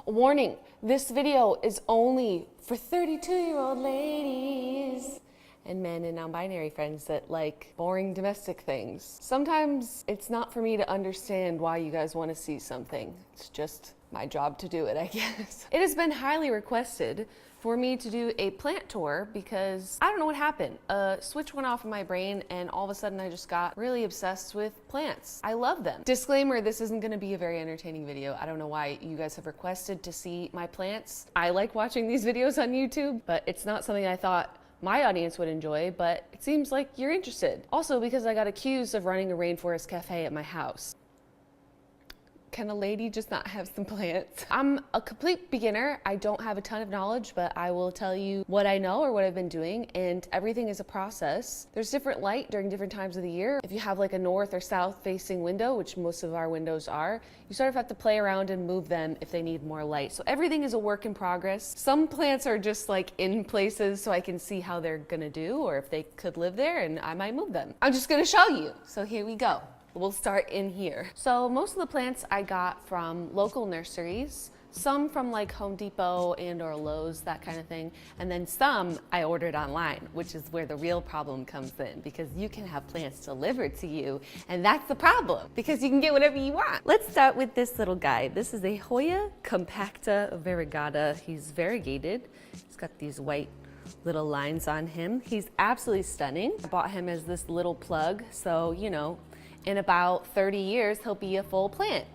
Warning, this video is only for 32-year-old ladies and men and non-binary friends that like boring domestic things. Sometimes it's not for me to understand why you guys want to see something. It's just my job to do it, I guess. It has been highly requested for me to do a plant tour because I don't know what happened. A switch went off in my brain and all of a sudden I just got really obsessed with plants. I love them. Disclaimer, this isn't gonna be a very entertaining video. I don't know why you guys have requested to see my plants. I like watching these videos on YouTube, but it's not something I thought my audience would enjoy, but it seems like you're interested. Also because I got accused of running a rainforest cafe at my house. Can a lady just not have some plants? I'm a complete beginner. I don't have a ton of knowledge, but I will tell you what I know or what I've been doing, and everything is a process. There's different light during different times of the year. If you have like a north or south facing window, which most of our windows are, you sort of have to play around and move them if they need more light. So everything is a work in progress. Some plants are just like in places so I can see how they're gonna do or if they could live there, and I might move them. I'm just gonna show you. So here we go. We'll start in here. So most of the plants I got from local nurseries, some from like Home Depot and or Lowe's, that kind of thing. And then some I ordered online, which is where the real problem comes in, because you can have plants delivered to you, and that's the problem, because you can get whatever you want. Let's start with this little guy. This is a Hoya compacta variegata. He's variegated. He's got these white little lines on him. He's absolutely stunning. I bought him as this little plug, so you know, in about 30 years, he'll be a full plant.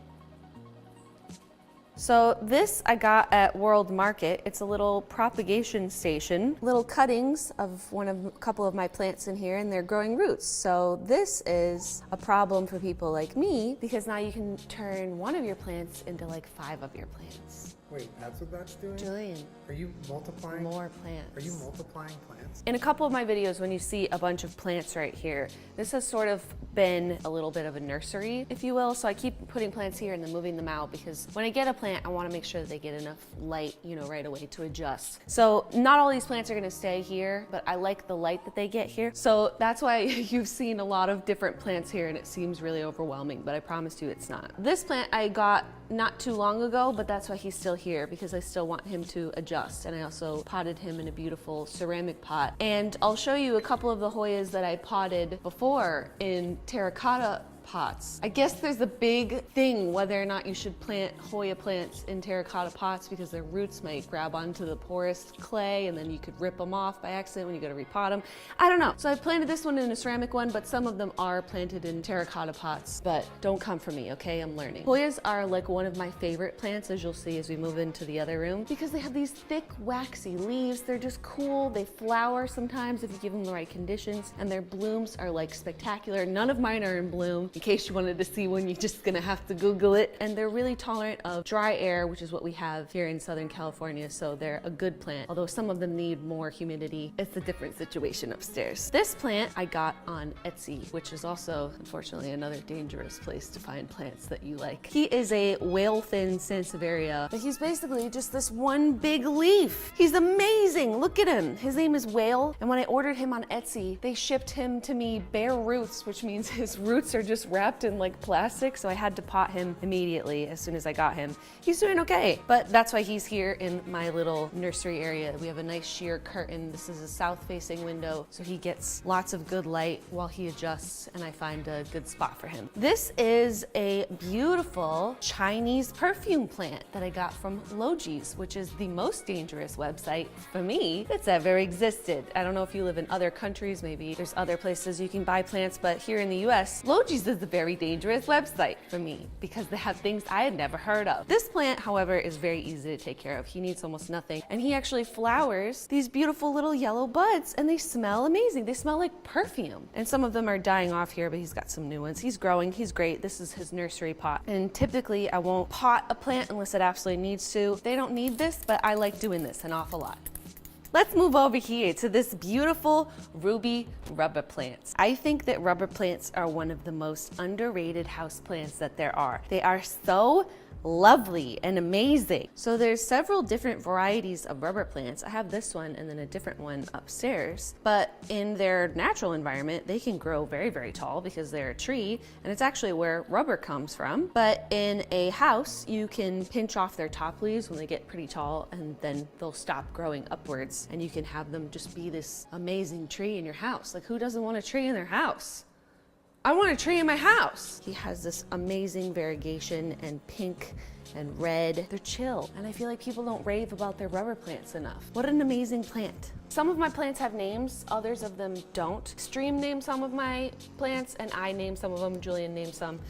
So this I got at World Market. It's a little propagation station. Little cuttings of a couple of my plants in here, and they're growing roots. So this is a problem for people like me, because now you can turn one of your plants into like 5 of your plants. Wait, that's what that's doing? Julian. Are you multiplying? More plants. Are you multiplying plants? In a couple of my videos, when you see a bunch of plants right here, this has sort of been a little bit of a nursery, if you will. So I keep putting plants here and then moving them out, because when I get a plant, I want to make sure that they get enough light, you know, right away to adjust. So not all these plants are going to stay here, but I like the light that they get here. So that's why you've seen a lot of different plants here, and it seems really overwhelming, but I promise you it's not. This plant I got not too long ago, but that's why he's still here, because I still want him to adjust. And I also potted him in a beautiful ceramic pot. And I'll show you a couple of the Hoyas that I potted before in terracotta pots. I guess there's a big thing whether or not you should plant Hoya plants in terracotta pots, because their roots might grab onto the porous clay and then you could rip them off by accident when you go to repot them. I don't know. So I planted this one in a ceramic one, but some of them are planted in terracotta pots. But don't come for me, okay? I'm learning. Hoyas are like one of my favorite plants, as you'll see as we move into the other room, because they have these thick, waxy leaves. They're just cool. They flower sometimes if you give them the right conditions, and their blooms are like spectacular. None of mine are in bloom. In case you wanted to see one, you're just gonna have to Google it. And they're really tolerant of dry air, which is what we have here in Southern California, so they're a good plant. Although some of them need more humidity. It's a different situation upstairs. This plant I got on Etsy, which is also, unfortunately, another dangerous place to find plants that you like. He is a whale-fin sansevieria, but he's basically just this one big leaf. He's amazing. Look at him. His name is Whale, and when I ordered him on Etsy, they shipped him to me bare roots, which means his roots are just wrapped in like plastic, so I had to pot him immediately as soon as I got him. He's doing okay, but that's why he's here in my little nursery area. We have a nice sheer curtain. This is a south-facing window, so he gets lots of good light while he adjusts, and I find a good spot for him. This is a beautiful Chinese perfume plant that I got from Logi's, which is the most dangerous website for me that's ever existed. I don't know if you live in other countries, maybe there's other places you can buy plants, but here in the US, Logi's is a very dangerous website for me because they have things I had never heard of. This plant, however, is very easy to take care of. He needs almost nothing, and he actually flowers these beautiful little yellow buds, and they smell amazing. They smell like perfume, and some of them are dying off here, but he's got some new ones. He's growing. He's great. This is his nursery pot, and typically I won't pot a plant unless it absolutely needs to. They don't need this, but I like doing this an awful lot. Let's move over here to this beautiful ruby rubber plants. I think that rubber plants are one of the most underrated house plants that there are. They are so lovely and amazing. So there's several different varieties of rubber plants. I have this one and then a different one upstairs, but in their natural environment, they can grow very, very tall because they're a tree, and it's actually where rubber comes from. But in a house, you can pinch off their top leaves when they get pretty tall, and then they'll stop growing upwards, and you can have them just be this amazing tree in your house. Like, who doesn't want a tree in their house? I want a tree in my house. He has this amazing variegation and pink and red. They're chill. And I feel like people don't rave about their rubber plants enough. What an amazing plant. Some of my plants have names, others of them don't. Stream named some of my plants and I named some of them. Julian named some.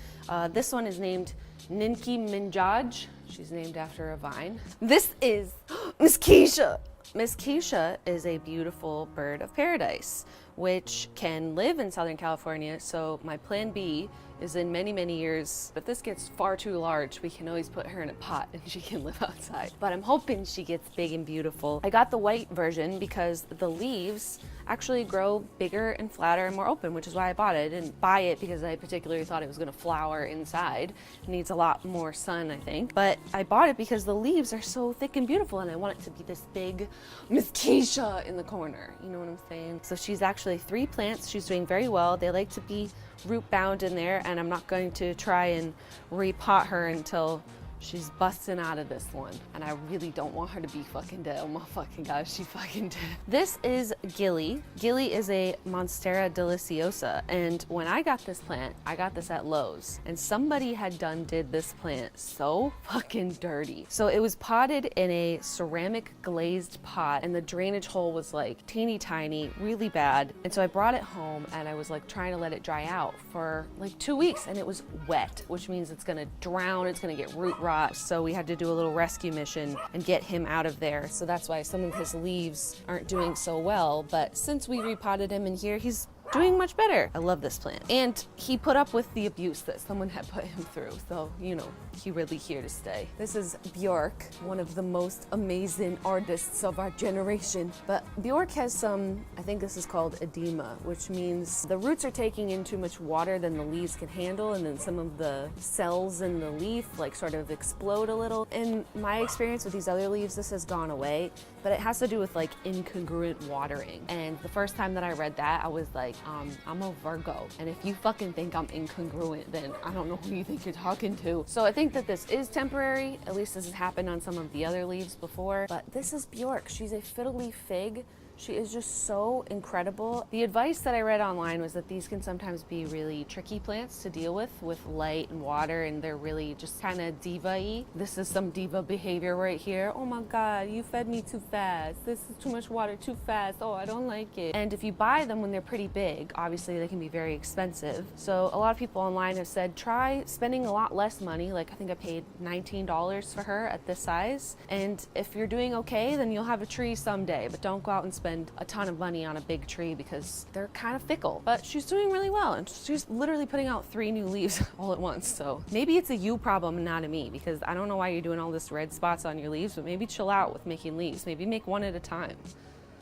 This one is named Ninki Minjaj. She's named after a vine. This is Miss Keisha. Miss Keisha is a beautiful bird of paradise, which can live in Southern California. So my plan B is in many, many years, if this gets far too large, we can always put her in a pot and she can live outside. But I'm hoping she gets big and beautiful. I got the white version because the leaves actually grow bigger and flatter and more open, which is why I bought it. I didn't buy it because I particularly thought it was gonna flower inside. It needs a lot more sun, I think. But I bought it because the leaves are so thick and beautiful and I want it to be this big Miss Keisha in the corner. You know what I'm saying? So she's actually 3 plants. She's doing very well. They like to be root bound in there, and I'm not going to try and repot her until she's busting out of this one. And I really don't want her to be fucking dead. Oh my fucking gosh, she fucking dead. This is Gilly. Gilly is a Monstera deliciosa. And when I got this plant, I got this at Lowe's. And somebody had did this plant so fucking dirty. So it was potted in a ceramic glazed pot and the drainage hole was like teeny tiny, really bad. And so I brought it home and I was like trying to let it dry out for like 2 weeks and it was wet, which means it's gonna drown, it's gonna get root rot. So we had to do a little rescue mission and get him out of there. So that's why some of his leaves aren't doing so well. But since we repotted him in here, he's doing much better. I love this plant. And he put up with the abuse that someone had put him through. So, you know, he really here to stay. This is Bjork, one of the most amazing artists of our generation. But Bjork has some, I think this is called edema, which means the roots are taking in too much water than the leaves can handle. And then some of the cells in the leaf like sort of explode a little. In my experience with these other leaves, this has gone away, but it has to do with like incongruent watering. And the first time that I read that, I was like, I'm a Virgo, and if you fucking think I'm incongruent, then I don't know who you think you're talking to. So I think that this is temporary. At least this has happened on some of the other leaves before. But this is Bjork. She's a fiddly fig. She is just so incredible. The advice that I read online was that these can sometimes be really tricky plants to deal with light and water, and they're really just kind of diva-y. This is some diva behavior right here. Oh my God, you fed me too fast. This is too much water too fast. Oh, I don't like it. And if you buy them when they're pretty big, obviously they can be very expensive. So a lot of people online have said, try spending a lot less money. Like I think I paid $19 for her at this size. And if you're doing okay, then you'll have a tree someday, but don't go out and spend a ton of money on a big tree because they're kind of fickle. But she's doing really well, and she's literally putting out 3 new leaves all at once. So maybe it's a you problem and not a me, because I don't know why you're doing all this red spots on your leaves, but maybe chill out with making leaves. Maybe make one at a time.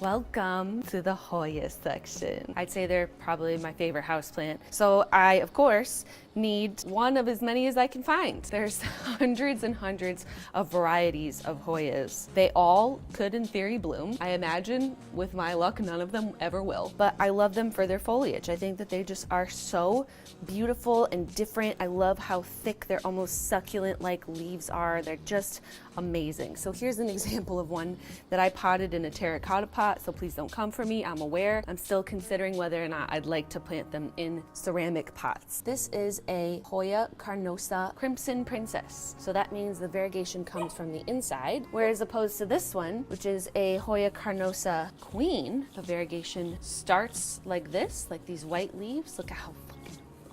Welcome to the Hoya section. I'd say they're probably my favorite houseplant. So I, of course, need one of as many as I can find. There's hundreds and hundreds of varieties of Hoyas. They all could in theory bloom. I imagine with my luck, none of them ever will, but I love them for their foliage. I think that they just are so beautiful and different. I love how thick their almost succulent-like leaves are. They're just amazing. So here's an example of one that I potted in a terracotta pot, so please don't come for me. I'm aware. I'm still considering whether or not I'd like to plant them in ceramic pots. This is a Hoya carnosa crimson princess. So that means the variegation comes from the inside, whereas opposed to this one, which is a Hoya carnosa queen, the variegation starts like this, like these white leaves. Look at how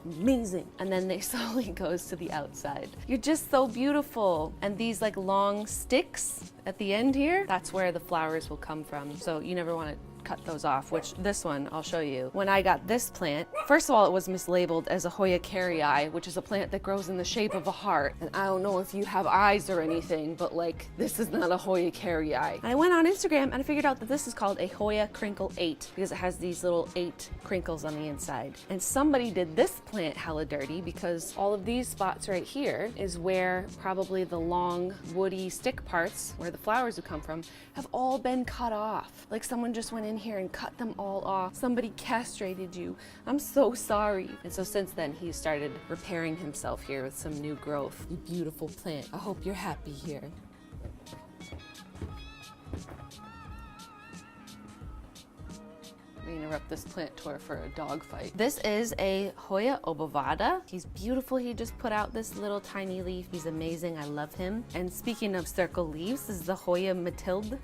amazing. And then they slowly goes to the outside. You're just so beautiful. And these like long sticks at the end here, that's where the flowers will come from. So you never want to cut those off, which this one I'll show you. When I got this plant, first of all, it was mislabeled as a Hoya carrii, which is a plant that grows in the shape of a heart. And I don't know if you have eyes or anything, but like, this is not a Hoya carrii. And I went on Instagram and I figured out that this is called a Hoya crinkle 8 because it has these little 8 crinkles on the inside. And somebody did this plant hella dirty because all of these spots right here is where probably the long woody stick parts where the flowers would come from have all been cut off. Like someone just went in here and cut them all off. Somebody castrated you. I'm so sorry. And so since then he started repairing himself here with some new growth. You beautiful plant. I hope you're happy here. Interrupt this plant tour for a dog fight. This is a Hoya obovata. He's beautiful. He just put out this little tiny leaf. He's amazing. I love him. And speaking of circle leaves, this is the Hoya Mathilda,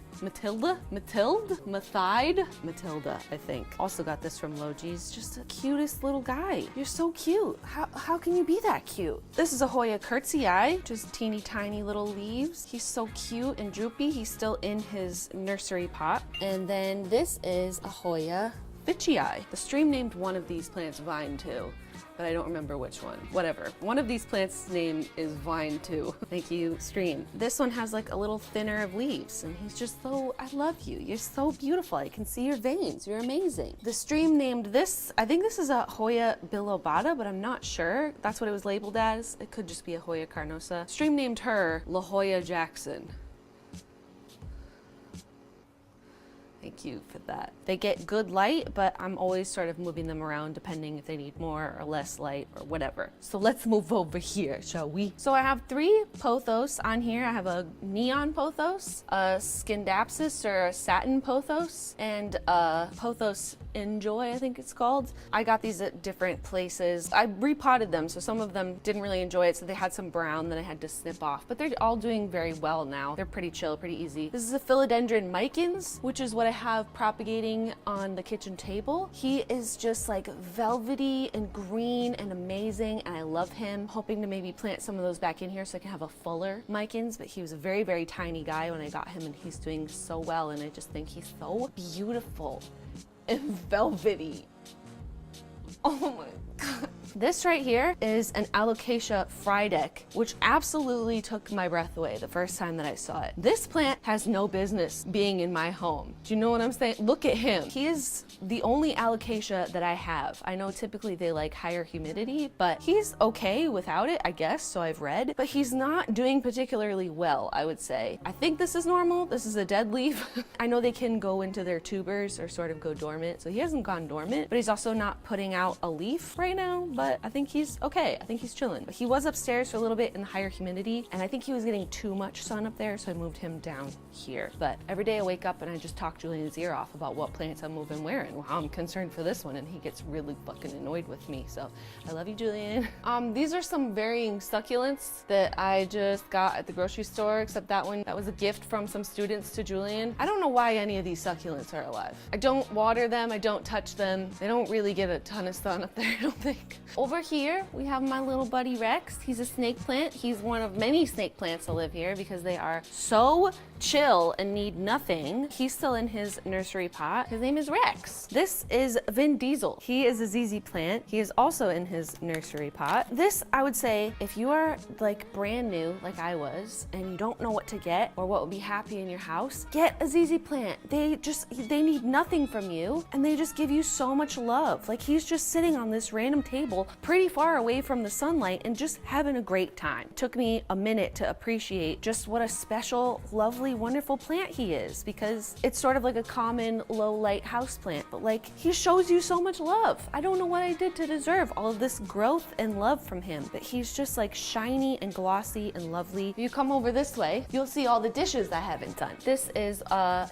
I think. Also got this from Logi's. Just the cutest little guy. You're so cute. How can you be that cute? This is a Hoya curtsii, just teeny tiny little leaves. He's so cute and droopy. He's still in his nursery pot. And then this is a Hoya Fitchii. The stream named one of these plants Vine too, but I don't remember which one. Whatever. One of these plants' name is Vine too. Thank you, stream. This one has like a little thinner of leaves and he's just so, I love you. You're so beautiful. I can see your veins. You're amazing. The stream named this, I think this is a Hoya bilobata, but I'm not sure. That's what it was labeled as. It could just be a Hoya carnosa. Stream named her La Hoya Jackson. Thank you for that. They get good light, but I'm always sort of moving them around depending if they need more or less light or whatever. So let's move over here, shall we? So I have 3 pothos on here. I have a neon pothos, a scindapsus or a satin pothos, and a pothos enjoy, I think it's called. I got these at different places. I repotted them, so some of them didn't really enjoy it, so they had some brown that I had to snip off, but they're all doing very well now. They're pretty chill, pretty easy. This is a philodendron micans, which is what I have propagating on the kitchen table. He is just like velvety and green and amazing, and I love him. Hoping to maybe plant some of those back in here so I can have a fuller micans, but he was a very, very tiny guy when I got him, and he's doing so well, and I just think he's so beautiful and velvety. Oh my God. This right here is an Alocasia frydek, which absolutely took my breath away the first time that I saw it. This plant has no business being in my home. Do you know what I'm saying? Look at him. He is the only Alocasia that I have. I know typically they like higher humidity, but he's okay without it, I guess, so I've read. But he's not doing particularly well, I would say. I think this is normal. This is a dead leaf. I know they can go into their tubers or sort of go dormant, so he hasn't gone dormant, but he's also not putting out a leaf right now, but I think he's okay. I think he's chilling. But he was upstairs for a little bit in the higher humidity, and I think he was getting too much sun up there, so I moved him down here. But every day I wake up and I just talk Julian's ear off about what plants I'm moving where and how I'm concerned for this one, and he gets really fucking annoyed with me. So I love you, Julian. These are some varying succulents that I just got at the grocery store, except that one, that was a gift from some students to Julian. I don't know why any of these succulents are alive. I don't water them, I don't touch them. They don't really get a ton of sun up there, I don't think. Over here, we have my little buddy Rex. He's a snake plant. He's one of many snake plants that live here because they are so chill and need nothing. He's still in his nursery pot. His name is Rex. This is Vin Diesel. He is a ZZ plant. He is also in his nursery pot. This, I would say, if you are like brand new, like I was, and you don't know what to get or what would be happy in your house, get a ZZ plant. They need nothing from you, and they just give you so much love. Like, he's just sitting on this random table pretty far away from the sunlight and just having a great time. Took me a minute to appreciate just what a special, lovely, wonderful plant he is, because it's sort of like a common low light house plant, but like, he shows you so much love. I don't know what I did to deserve all of this growth and love from him, but he's just like shiny and glossy and lovely. If you come over this way, you'll see all the dishes I haven't done. This is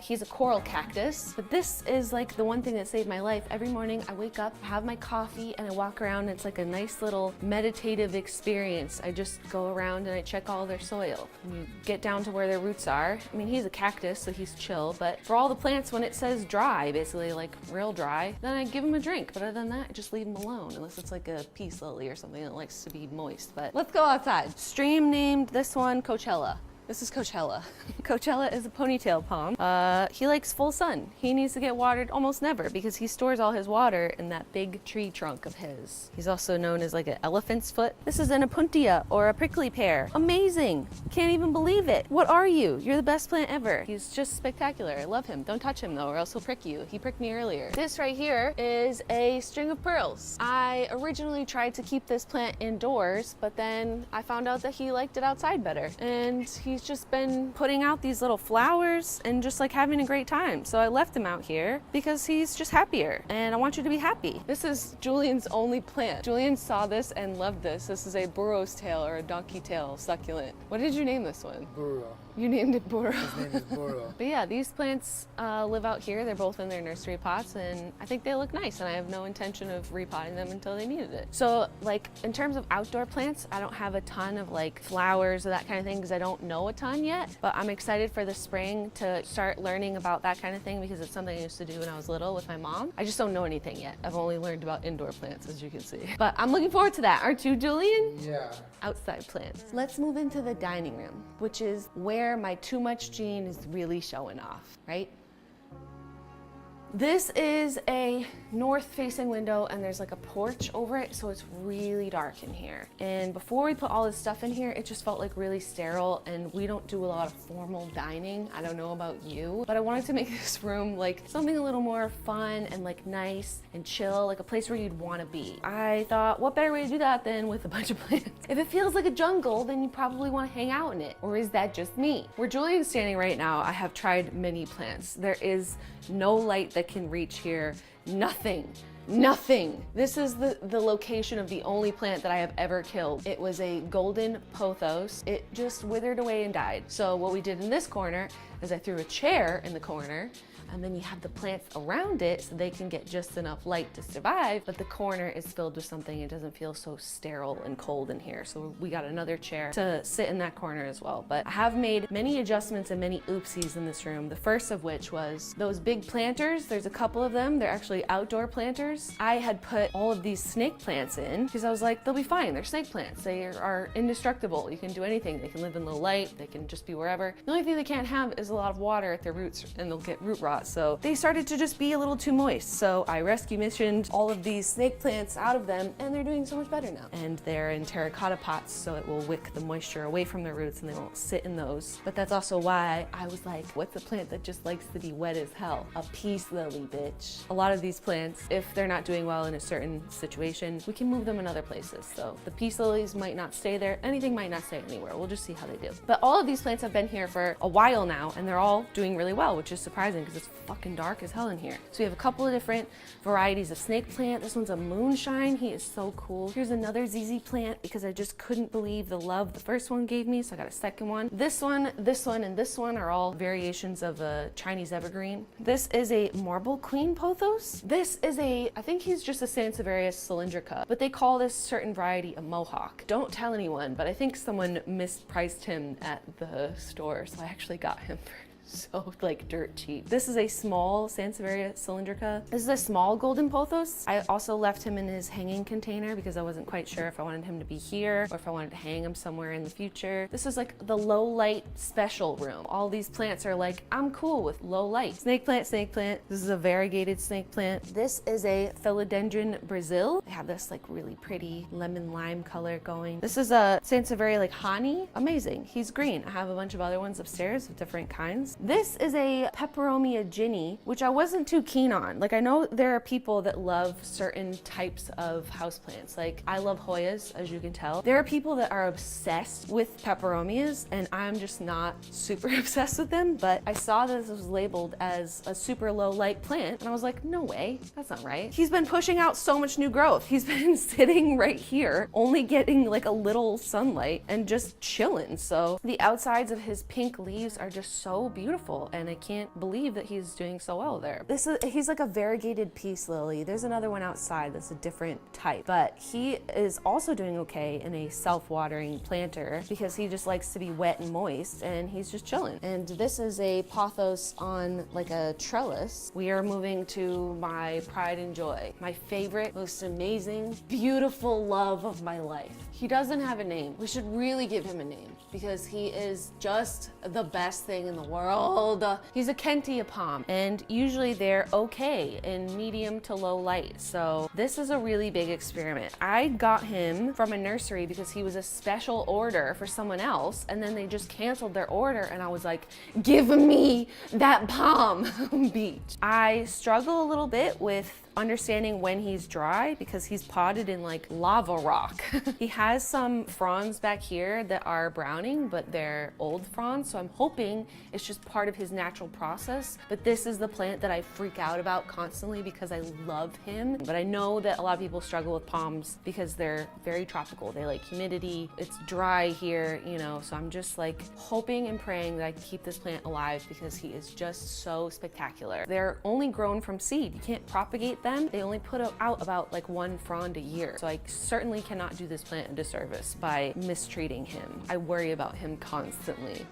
he's a coral cactus, but this is like the one thing that saved my life. Every morning I wake up, have my coffee, and I walk around, and it's like a nice little meditative experience. I just go around and I check all their soil. And you get down to where their roots are. I mean, he's a cactus, so he's chill, but for all the plants, when it says dry, basically like real dry, then I give them a drink. But other than that, I just leave them alone, unless it's like a peace lily or something that likes to be moist. But let's go outside. Stream named this one Coachella. This is Coachella. Coachella is a ponytail palm. He likes full sun. He needs to get watered almost never because he stores all his water in that big tree trunk of his. He's also known as like an elephant's foot. This is an apuntia or a prickly pear. Amazing. Can't even believe it. What are you? You're the best plant ever. He's just spectacular. I love him. Don't touch him though or else he'll prick you. He pricked me earlier. This right here is a string of pearls. I originally tried to keep this plant indoors, but then I found out that he liked it outside better. And he's just been putting out these little flowers and just like having a great time. So I left him out here because he's just happier and I want you to be happy. This is Julian's only plant. Julian saw this and loved this. This is a burro's tail or a donkey tail succulent. What did you name this one? Burro. You named it Burro. His name is Burro. But yeah, these plants live out here. They're both in their nursery pots and I think they look nice and I have no intention of repotting them until they needed it. So like in terms of outdoor plants, I don't have a ton of like flowers or that kind of thing because I don't know a ton yet, but I'm excited for the spring to start learning about that kind of thing because it's something I used to do when I was little with my mom. I just don't know anything yet. I've only learned about indoor plants, as you can see. But I'm looking forward to that. Aren't you, Julian? Yeah. Outside plants. Let's move into the dining room, which is where my too much gene is really showing off, right? This is a north-facing window and there's like a porch over it, so it's really dark in here. And before we put all this stuff in here, it just felt like really sterile and we don't do a lot of formal dining. I don't know about you, but I wanted to make this room like something a little more fun and like nice and chill, like a place where you'd want to be. I thought, what better way to do that than with a bunch of plants? If it feels like a jungle, then you probably want to hang out in it. Or is that just me? Where Julian's standing right now, I have tried many plants. There is no light that can reach here. Nothing. This is the location of the only plant that I have ever killed. It was a golden pothos. It just withered away and died. So what we did in this corner is I threw a chair in the corner and then you have the plants around it so they can get just enough light to survive, but the corner is filled with something. It doesn't feel so sterile and cold in here. So we got another chair to sit in that corner as well. But I have made many adjustments and many oopsies in this room. The first of which was those big planters. There's a couple of them. They're actually outdoor planters. I had put all of these snake plants in because I was like, they'll be fine. They're snake plants. They are indestructible. You can do anything. They can live in low light. They can just be wherever. The only thing they can't have is a lot of water at their roots and they'll get root rot. So they started to just be a little too moist. So I rescue missioned all of these snake plants out of them and they're doing so much better now. And they're in terracotta pots so it will wick the moisture away from their roots and they won't sit in those. But that's also why I was like, what's a plant that just likes to be wet as hell? A peace lily, bitch. A lot of these plants, if they're not doing well in a certain situation, we can move them in other places. So the peace lilies might not stay there. Anything might not stay anywhere. We'll just see how they do. But all of these plants have been here for a while now and they're all doing really well, which is surprising because it's fucking dark as hell in here. So we have a couple of different varieties of snake plant. This one's a moonshine. He is so cool. Here's another ZZ plant because I just couldn't believe the love the first one gave me, so I got a second one. This one, and this one are all variations of a Chinese evergreen. This is a marble queen pothos. This is I think he's just a Sansevieria cylindrica, but they call this certain variety a mohawk. Don't tell anyone, but I think someone mispriced him at the store, so I actually got him for so like dirt cheap. This is a small Sansevieria cylindrica. This is a small golden pothos. I also left him in his hanging container because I wasn't quite sure if I wanted him to be here or if I wanted to hang him somewhere in the future. This is like the low light special room. All these plants are like, I'm cool with low light. Snake plant, snake plant. This is a variegated snake plant. This is a philodendron Brazil. They have this like really pretty lemon lime color going. This is a Sansevieria like honey. Amazing. He's green. I have a bunch of other ones upstairs of different kinds. This is a Peperomia Ginny, which I wasn't too keen on. Like I know there are people that love certain types of houseplants. Like I love Hoyas, as you can tell. There are people that are obsessed with Peperomias and I'm just not super obsessed with them, but I saw that this was labeled as a super low light plant and I was like, no way, that's not right. He's been pushing out so much new growth. He's been sitting right here, only getting like a little sunlight and just chilling. So the outsides of his pink leaves are just so beautiful and I can't believe that he's doing so well there. He's like a variegated peace lily. There's another one outside that's a different type, but he is also doing okay in a self-watering planter because he just likes to be wet and moist and he's just chilling. And this is a pothos on like a trellis. We are moving to my pride and joy, my favorite, most amazing amazing, beautiful love of my life. He doesn't have a name. We should really give him a name because he is just the best thing in the world. He's a Kentia palm, and usually they're okay in medium to low light. So this is a really big experiment. I got him from a nursery because he was a special order for someone else, and then they just canceled their order, and I was like, give me that palm beach. I struggle a little bit with understanding when he's dry because he's potted in like lava rock. He has some fronds back here that are browning, but they're old fronds, so I'm hoping it's just part of his natural process. But this is the plant that I freak out about constantly because I love him. But I know that a lot of people struggle with palms because they're very tropical. They like humidity, it's dry here, you know, so I'm just like hoping and praying that I keep this plant alive because he is just so spectacular. They're only grown from seed. You can't propagate them. They only put out about like one frond a year. So I certainly cannot do this plant a disservice by mistreating him. I worry about him constantly.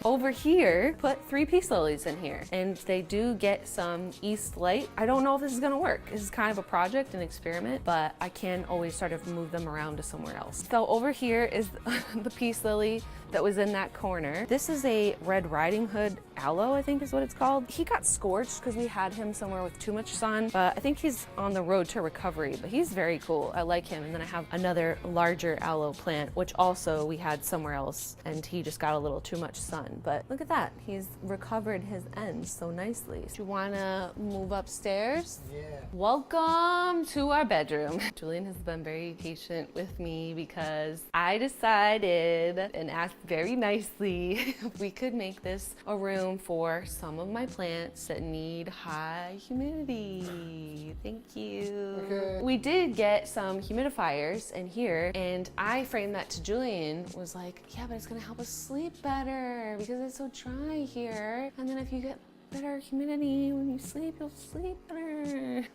Over here, put 3 peace lilies in here, and they do get some east light. I don't know if this is gonna work. This is kind of a project, an experiment, but I can always sort of move them around to somewhere else. So over here is the peace lily that was in that corner. This is a Red Riding Hood aloe, I think is what it's called. He got scorched because we had him somewhere with too much sun, but I think he's on the road to recovery, but he's very cool. I like him. And then I have another larger aloe plant, which also we had somewhere else, and he just got a little too much sun. But look at that. He's recovered his ends so nicely. Do you wanna move upstairs? Yeah. Welcome to our bedroom. Julian has been very patient with me because I decided and asked very nicely if we could make this a room for some of my plants that need high humidity. Thank you. Okay. We did get some humidifiers in here, and I framed that to Julian, was like, yeah, but it's gonna help us sleep better because it's so dry here. And then if you get better humidity when you sleep, you'll sleep better.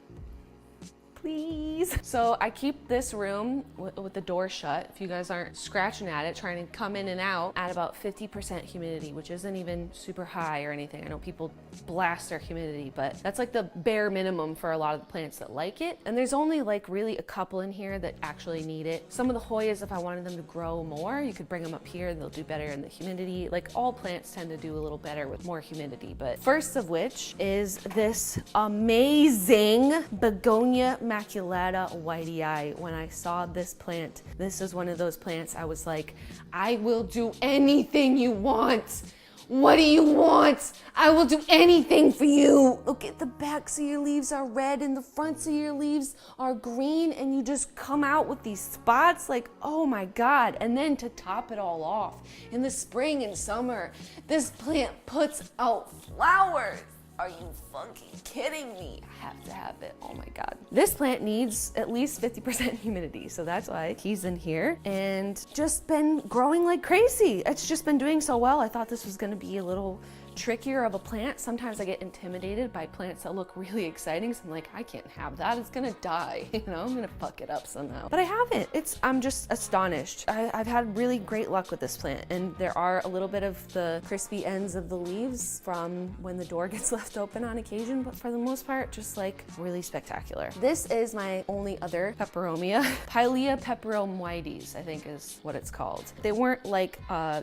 Please. So I keep this room with the door shut. If you guys aren't scratching at it, trying to come in and out at about 50% humidity, which isn't even super high or anything. I know people blast their humidity, but that's like the bare minimum for a lot of the plants that like it. And there's only like really a couple in here that actually need it. Some of the Hoyas, if I wanted them to grow more, you could bring them up here and they'll do better in the humidity. Like all plants tend to do a little better with more humidity. But first of which is this amazing begonia maculata whitey eye. When I saw this plant, this is one of those plants I was like, I will do anything you want. What do you want? I will do anything for you. Look at the backs of your leaves are red and the fronts of your leaves are green, and you just come out with these spots like, oh my God. And then to top it all off, in the spring and summer, this plant puts out flowers. Are you fucking kidding me? I have to have it. Oh my God. This plant needs at least 50% humidity, so that's why he's in here and just been growing like crazy. It's just been doing so well. I thought this was gonna be a little trickier of a plant. Sometimes I get intimidated by plants that look really exciting, so I'm like, I can't have that. It's gonna die. You know, I'm gonna fuck it up somehow. But I haven't. I'm just astonished. I've had really great luck with this plant, and there are a little bit of the crispy ends of the leaves from when the door gets left open on occasion, but for the most part, just like really spectacular. This is my only other peperomia. Pilea peperomoides, I think is what it's called. They weren't like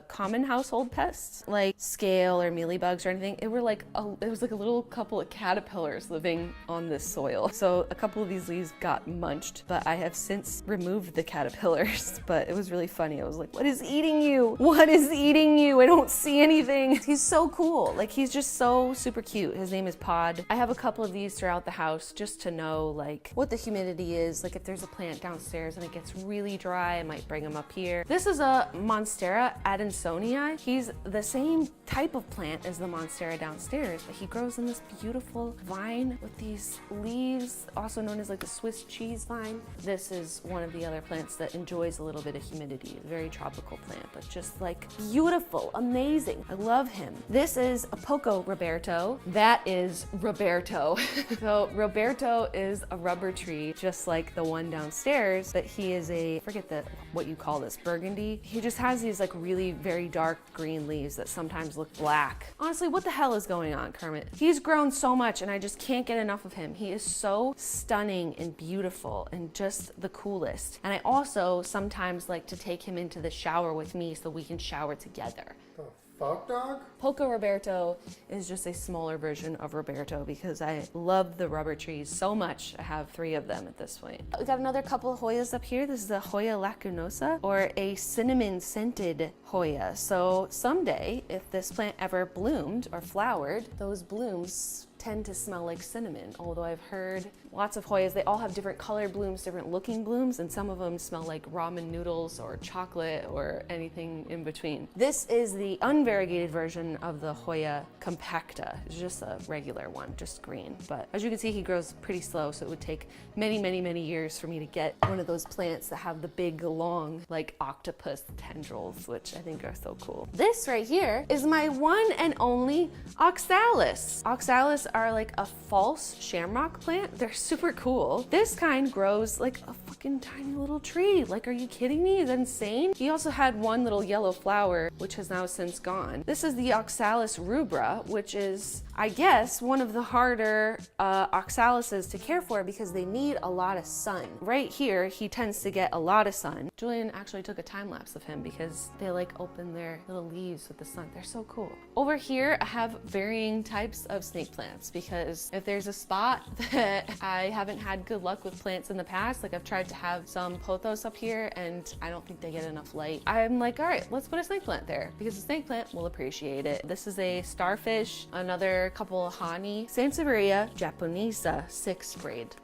common household pests, like scale or mealybugs or anything. It was like a little couple of caterpillars living on this soil. So a couple of these leaves got munched, but I have since removed the caterpillars. But it was really funny. I was like, what is eating you? What is eating you? I don't see anything. He's so cool. Like, he's just so super cute. His name is Pod. I have a couple of these throughout the house just to know like what the humidity is. Like if there's a plant downstairs and it gets really dry, I might bring him up here. This is a Monstera adansonii. He's the same type of plant as the Monstera downstairs, but he grows in this beautiful vine with these leaves, also known as like the Swiss cheese vine. This is one of the other plants that enjoys a little bit of humidity. A very tropical plant, but just like beautiful, amazing. I love him. This is a Poco Roberto. That that is Roberto. So Roberto is a rubber tree, just like the one downstairs, but he is I forget what you call this, burgundy. He just has these like really very dark green leaves that sometimes look black. Honestly, what the hell is going on, Kermit? He's grown so much and I just can't get enough of him. He is so stunning and beautiful and just the coolest. And I also sometimes like to take him into the shower with me so we can shower together. The fuck, dog? Polka Roberto is just a smaller version of Roberto because I love the rubber trees so much. I have 3 of them at this point. We got another couple of Hoyas up here. This is a Hoya lacunosa, or a cinnamon scented Hoya. So someday, if this plant ever bloomed or flowered, those blooms tend to smell like cinnamon, although I've heard lots of Hoyas, they all have different colored blooms, different looking blooms, and some of them smell like ramen noodles or chocolate or anything in between. This is the unvariegated version of the Hoya compacta. It's just a regular one, just green. But as you can see, he grows pretty slow, so it would take many, many, many years for me to get one of those plants that have the big, long, like octopus tendrils, which I think are so cool. This right here is my one and only oxalis. Oxalis are like a false shamrock plant. They're super cool. This kind grows like a fucking tiny little tree. Like, are you kidding me? Is that insane? He also had one little yellow flower, which has now since gone. This is the oxalis rubra, which is, I guess, one of the harder oxalises to care for because they need a lot of sun. Right here, he tends to get a lot of sun. Julian actually took a time lapse of him because they like open their little leaves with the sun. They're so cool. Over here, I have varying types of snake plants because if there's a spot that I haven't had good luck with plants in the past, like I've tried to have some pothos up here and I don't think they get enough light, I'm like, all right, let's put a snake plant there because the snake plant will appreciate it. This is a starfish, another couple of Hani, Sansevieria japonesa 6 sprayed.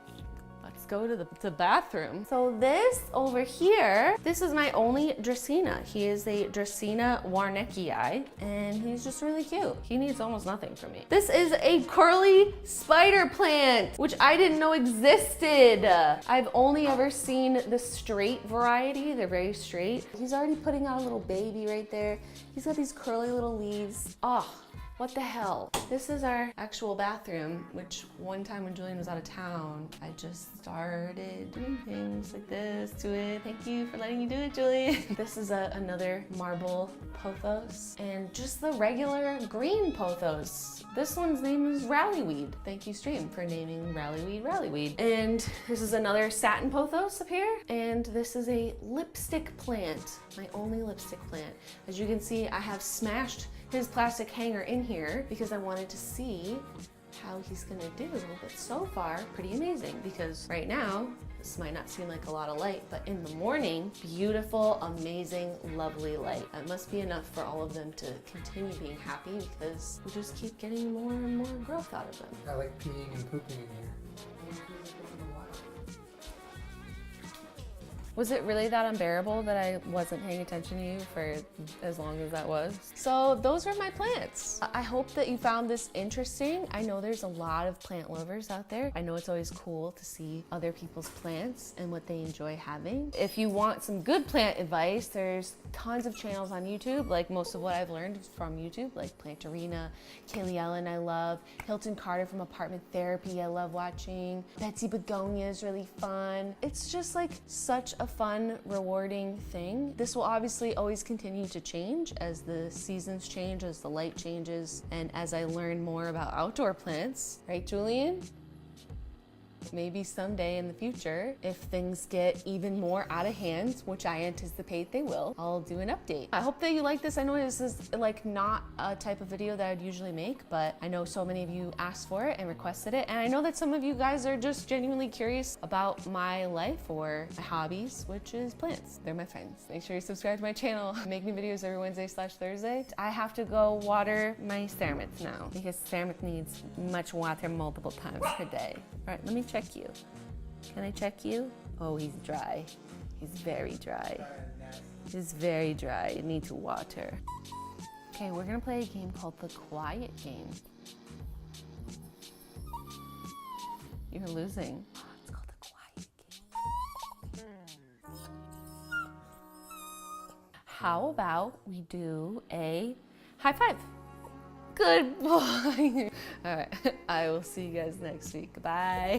Let's go to the bathroom. So this over here, this is my only Dracaena. He is a Dracaena warneckii, and he's just really cute. He needs almost nothing from me. This is a curly spider plant, which I didn't know existed. I've only ever seen the straight variety. They're very straight. He's already putting out a little baby right there. He's got these curly little leaves. Oh, what the hell? This is our actual bathroom, which one time when Julian was out of town, I just started doing things like this to it. Thank you for letting me do it, Julian. This is another marble pothos and just the regular green pothos. This one's name is Rallyweed. Thank you, Stream, for naming Rallyweed. And this is another satin pothos up here. And this is a lipstick plant, my only lipstick plant. As you can see, I have smashed his plastic hanger in here because I wanted to see how he's gonna do. But so far, pretty amazing because right now, this might not seem like a lot of light, but in the morning, beautiful, amazing, lovely light. That must be enough for all of them to continue being happy because we just keep getting more and more growth out of them. I like peeing and pooping in here. Was it really that unbearable that I wasn't paying attention to you for as long as that was? So those are my plants. I hope that you found this interesting. I know there's a lot of plant lovers out there. I know it's always cool to see other people's plants and what they enjoy having. If you want some good plant advice, there's tons of channels on YouTube. Like most of what I've learned is from YouTube, like Plantarina, Kaylee Ellen I love, Hilton Carter from Apartment Therapy I love watching, Betsy Begonia is really fun. It's just like such a fun, rewarding thing. This will obviously always continue to change as the seasons change, as the light changes, and as I learn more about outdoor plants. Right, Julian? Maybe someday in the future, if things get even more out of hand, which I anticipate they will, I'll do an update. I hope that you like this. I know this is like not a type of video that I'd usually make, but I know so many of you asked for it and requested it. And I know that some of you guys are just genuinely curious about my life or my hobbies, which is plants. They're my friends. Make sure you subscribe to my channel. I make new videos every Wednesday/Thursday. I have to go water my ceramics now because ceramic needs much water multiple times per day. All right, let me check you. Can I check you? Oh, he's dry. He's very dry. He's very dry. You need to water. Okay, we're gonna play a game called the Quiet Game. You're losing. It's called the Quiet Game. How about we do a high five? Good boy. All right, I will see you guys next week. Bye.